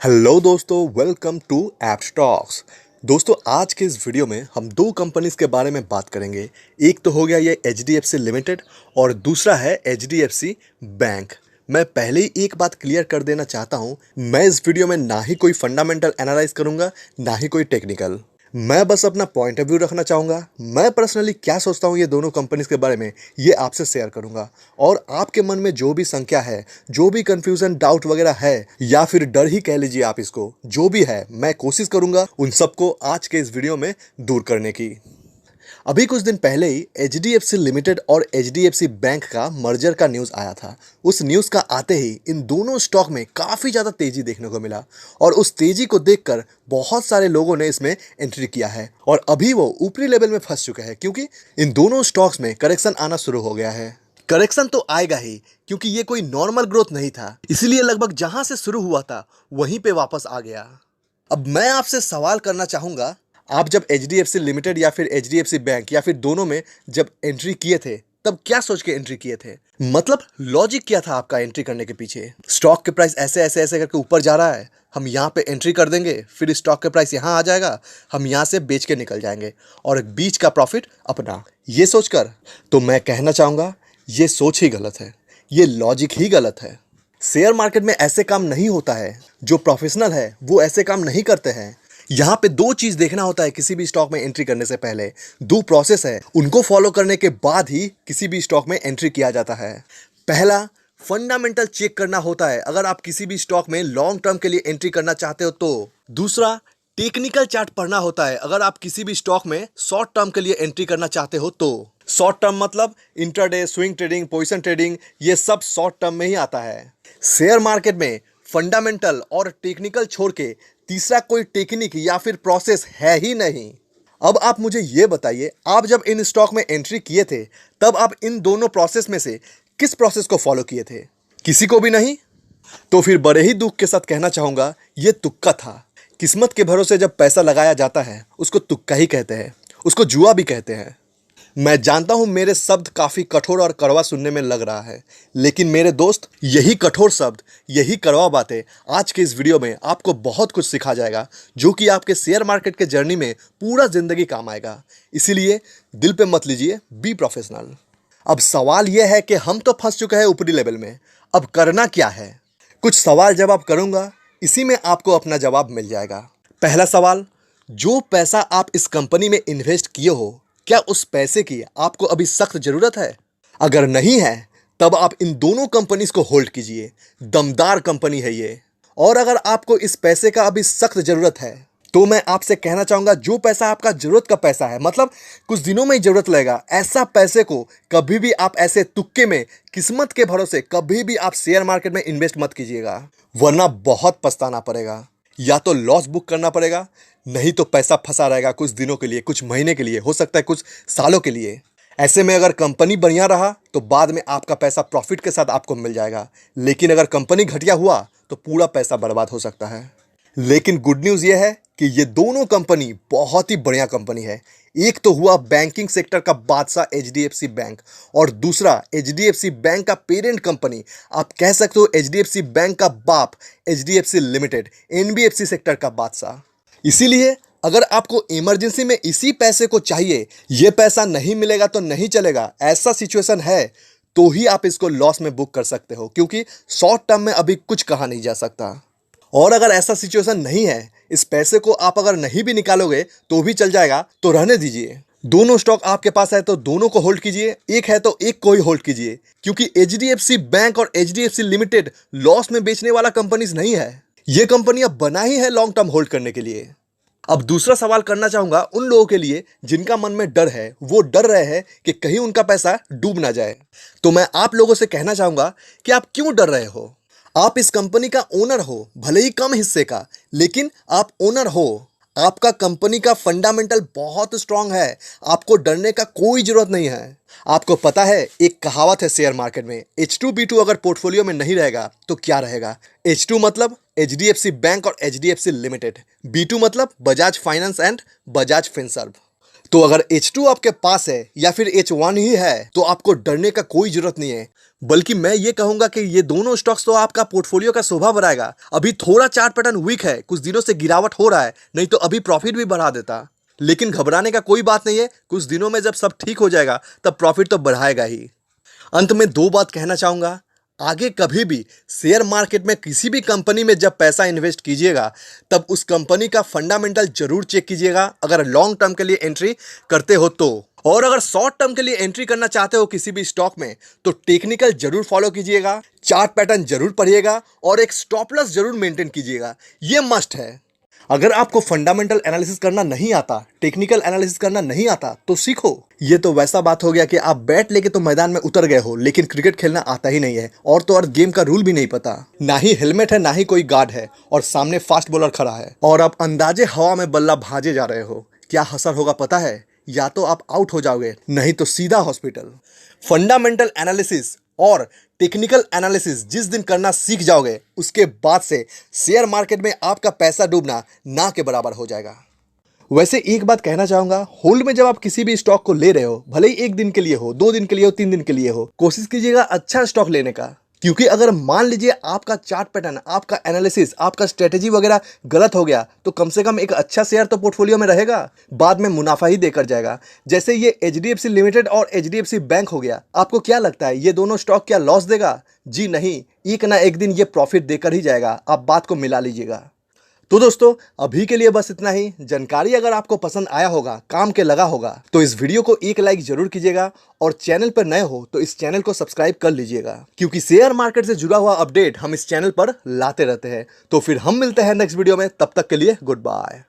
Hello दोस्तों, welcome to app stocks. दोस्तों, आज के इस वीडियो में हम दो कंपनीज के बारे में बात करेंगे। एक तो हो गया ये एचडीएफसी लिमिटेड और दूसरा है एचडीएफसी बैंक। मैं पहले ही एक बात क्लियर कर देना चाहता हूं, मैं इस वीडियो में ना ही कोई फंडामेंटल एनालाइज करूंगा ना ही कोई टेक्निकल। मैं बस अपना पॉइंट ऑफ व्यू रखना चाहूँगा। मैं पर्सनली क्या सोचता हूँ ये दोनों कंपनीज के बारे में, ये आपसे शेयर करूँगा। और आपके मन में जो भी संख्या है, जो भी कंफ्यूजन, डाउट वगैरह है, या फिर डर ही कह लीजिए आप इसको, जो भी है, मैं कोशिश करूँगा उन सबको आज के इस वीडियो में दूर करने की। अभी कुछ दिन पहले ही एचडीएफसी लिमिटेड और एचडीएफसी बैंक का मर्जर का न्यूज़ आया था। उस न्यूज़ का आते ही इन दोनों स्टॉक में काफ़ी ज़्यादा तेज़ी देखने को मिला और उस तेज़ी को देखकर बहुत सारे लोगों ने इसमें एंट्री किया है और अभी वो ऊपरी लेवल में फंस चुके हैं क्योंकि इन दोनों स्टॉक्स में करेक्शन आना शुरू हो गया है। करेक्शन तो आएगा ही क्योंकि ये कोई नॉर्मल ग्रोथ नहीं था, इसलिए लगभग जहां से शुरू हुआ था वहीं पे वापस आ गया। अब मैं आपसे सवाल करना चाहूंगा, आप जब एचडीएफसी लिमिटेड या फिर एचडीएफसी बैंक या फिर दोनों में जब एंट्री किए थे तब क्या सोच के एंट्री किए थे? मतलब लॉजिक क्या था आपका एंट्री करने के पीछे? स्टॉक के प्राइस ऐसे ऐसे ऐसे करके ऊपर जा रहा है, हम यहाँ पे एंट्री कर देंगे, फिर स्टॉक के प्राइस यहाँ आ जाएगा, हम यहाँ से बेच के निकल जाएंगे और बीच का प्रॉफिट अपना, ये सोचकर। तो मैं कहना चाहूँगा ये सोच ही गलत है, ये लॉजिक ही गलत है। शेयर मार्केट में ऐसे काम नहीं होता है, जो प्रोफेशनल है वो ऐसे काम नहीं करते हैं। यहाँ पे दो चीज देखना होता है किसी भी स्टॉक में एंट्री करने से पहले, दो प्रोसेस है, उनको फॉलो करने के बाद ही किसी भी स्टॉक में एंट्री किया जाता है। पहला, फंडामेंटल चेक करना होता है अगर आप किसी भी स्टॉक में लॉन्ग टर्म के लिए एंट्री करना चाहते हो तो। दूसरा, टेक्निकल चार्ट पढ़ना होता है अगर आप किसी भी स्टॉक में शॉर्ट टर्म के लिए एंट्री करना चाहते हो तो। शॉर्ट टर्म मतलब intraday, swing trading, position trading, ये सब शॉर्ट टर्म में ही आता है। शेयर मार्केट में फंडामेंटल और टेक्निकल छोड़ के तीसरा कोई टेक्निक या फिर प्रोसेस है ही नहीं। अब आप मुझे ये बताइए, आप जब इन स्टॉक में एंट्री किए थे तब आप इन दोनों प्रोसेस में से किस प्रोसेस को फॉलो किए थे? किसी को भी नहीं? तो फिर बड़े ही दुख के साथ कहना चाहूंगा ये तुक्का था। किस्मत के भरोसे जब पैसा लगाया जाता है उसको तुक्का ही कहते हैं, उसको जुआ भी कहते हैं। मैं जानता हूं मेरे शब्द काफी कठोर और कड़वा सुनने में लग रहा है, लेकिन मेरे दोस्त, यही कठोर शब्द, यही कड़वा बातें आज के इस वीडियो में आपको बहुत कुछ सिखा जाएगा जो कि आपके शेयर मार्केट के जर्नी में पूरा जिंदगी काम आएगा। इसीलिए दिल पे मत लीजिए, बी प्रोफेशनल। अब सवाल यह है कि हम तो फंस चुके हैं ऊपरी लेवल में, अब करना क्या है? कुछ सवाल जवाब करूंगा, इसी में आपको अपना जवाब मिल जाएगा। पहला सवाल, जो पैसा आप इस कंपनी में इन्वेस्ट किए हो, क्या उस पैसे की आपको अभी सख्त जरूरत है? अगर नहीं है तब आप इन दोनों कंपनीज को होल्ड कीजिए, दमदार कंपनी है ये। और अगर आपको इस पैसे का अभी सख्त जरूरत है तो मैं आपसे कहना चाहूंगा, जो पैसा आपका जरूरत का पैसा है, मतलब कुछ दिनों में ही जरूरत लगेगा, ऐसा पैसे को कभी भी आप ऐसे तुक्के में, किस्मत के भरोसे कभी भी आप शेयर मार्केट में इन्वेस्ट मत कीजिएगा, वरना बहुत पछताना पड़ेगा। या तो लॉस बुक करना पड़ेगा, नहीं तो पैसा फंसा रहेगा कुछ दिनों के लिए, कुछ महीने के लिए, हो सकता है कुछ सालों के लिए। ऐसे में अगर कंपनी बढ़िया रहा तो बाद में आपका पैसा प्रॉफिट के साथ आपको मिल जाएगा, लेकिन अगर कंपनी घटिया हुआ तो पूरा पैसा बर्बाद हो सकता है। लेकिन गुड न्यूज़ यह है कि ये दोनों कंपनी बहुत ही बढ़िया कंपनी है। एक तो हुआ बैंकिंग सेक्टर का बादशाह एचडीएफसी बैंक, और दूसरा एचडीएफसी बैंक का पेरेंट कंपनी, आप कह सकते हो एचडीएफसी बैंक का बाप एचडीएफसी लिमिटेड, एनबीएफसी सेक्टर का बादशाह। इसीलिए अगर आपको इमरजेंसी में इसी पैसे को चाहिए, ये पैसा नहीं मिलेगा तो नहीं चलेगा, ऐसा सिचुएशन है, तो ही आप इसको लॉस में बुक कर सकते हो, क्योंकि शॉर्ट टर्म में अभी कुछ कहा नहीं जा सकता। और अगर ऐसा सिचुएशन नहीं है, इस पैसे को आप अगर नहीं भी निकालोगे तो भी चल जाएगा, तो रहने दीजिए। दोनों स्टॉक आपके पास है तो दोनों को होल्ड कीजिए, एक है तो एक को ही होल्ड कीजिए, क्योंकि एचडीएफसी बैंक और एचडीएफसी लिमिटेड लॉस में बेचने वाला कंपनीज नहीं है। ये कंपनियां बना ही है लॉन्ग टर्म होल्ड करने के लिए। अब दूसरा सवाल करना चाहूंगा उन लोगों के लिए जिनका मन में डर है, वो डर रहे हैं कि कहीं उनका पैसा डूब ना जाए। तो मैं आप लोगों से कहना चाहूंगा कि आप क्यों डर रहे हो? आप इस कंपनी का ओनर हो, भले ही कम हिस्से का, लेकिन आप ओनर हो। आपका कंपनी का फंडामेंटल बहुत स्ट्रांग है, आपको डरने का कोई जरूरत नहीं है। आपको पता है, एक कहावत है शेयर मार्केट में, H2B2 अगर पोर्टफोलियो में नहीं रहेगा तो क्या रहेगा? H2 मतलब एचडीएफसी बैंक और एचडीएफसी लिमिटेड, B2 मतलब Bajaj finance and Bajaj Finserv. तो अगर H2 आपके पास है या फिर H1 ही है तो आपको डरने का कोई जरूरत नहीं है। बल्कि मैं ये कहूंगा कि ये दोनों स्टॉक्स तो आपका पोर्टफोलियो का शोभा बढ़ाएगा। अभी थोड़ा चार्ट पैटर्न वीक है, कुछ दिनों से गिरावट हो रहा है, नहीं तो अभी प्रॉफिट भी बढ़ा देता। लेकिन घबराने का कोई बात नहीं है, कुछ दिनों में जब सब ठीक हो जाएगा तब प्रॉफिट तो बढ़ाएगा ही। अंत में दो बात कहना चाहूंगा। आगे कभी भी शेयर मार्केट में किसी भी कंपनी में जब पैसा इन्वेस्ट कीजिएगा तब उस कंपनी का फंडामेंटल जरूर चेक कीजिएगा, अगर लॉन्ग टर्म के लिए एंट्री करते हो तो। और अगर शॉर्ट टर्म के लिए एंट्री करना चाहते हो किसी भी स्टॉक में तो टेक्निकल जरूर फॉलो कीजिएगा, चार्ट पैटर्न जरूर पढ़िएगा और एक स्टॉप लॉस जरूर मेंटेन कीजिएगा। ये मस्ट है। अगर आपको फंडामेंटल एनालिसिस करना नहीं आता, टेक्निकल एनालिसिस करना नहीं आता तो सीखो। ये तो वैसा बात हो गया कि आप बैट लेके तो मैदान में उतर गए हो लेकिन क्रिकेट खेलना आता ही नहीं है, और तो और गेम का रूल भी नहीं पता, ना ही हेलमेट है ना ही कोई गार्ड है, और सामने फास्ट बॉलर खड़ा है और आप अंदाजे हवा में बल्ला भाजे जा रहे हो। क्या असर होगा पता है? या तो आप आउट हो जाओगे, नहीं तो सीधा हॉस्पिटल। फंडामेंटल एनालिसिस और टेक्निकल एनालिसिस जिस दिन करना सीख जाओगे उसके बाद से शेयर मार्केट में आपका पैसा डूबना ना के बराबर हो जाएगा। वैसे एक बात कहना चाहूंगा, होल्ड में जब आप किसी भी स्टॉक को ले रहे हो, भले ही 1 दिन के लिए हो, 2 दिन के लिए हो, 3 दिन के लिए हो, कोशिश कीजिएगा अच्छा स्टॉक लेने का। क्योंकि अगर मान लीजिए आपका चार्ट पैटर्न, आपका एनालिसिस, आपका स्ट्रेटेजी वगैरह गलत हो गया तो कम से कम एक अच्छा शेयर तो पोर्टफोलियो में रहेगा, बाद में मुनाफा ही देकर जाएगा। जैसे ये एचडीएफसी लिमिटेड और एचडीएफसी बैंक हो गया। आपको क्या लगता है ये दोनों स्टॉक क्या लॉस देगा? जी नहीं, एक ना एक दिन ये प्रॉफिट देकर ही जाएगा। आप बात को मिला लीजिएगा। तो दोस्तों अभी के लिए बस इतना ही। जानकारी अगर आपको पसंद आया होगा, काम के लगा होगा, तो इस वीडियो को एक लाइक जरूर कीजिएगा और चैनल पर नए हो तो इस चैनल को सब्सक्राइब कर लीजिएगा, क्योंकि शेयर मार्केट से जुड़ा हुआ अपडेट हम इस चैनल पर लाते रहते हैं। तो फिर हम मिलते हैं नेक्स्ट वीडियो में, तब तक के लिए गुड बाय।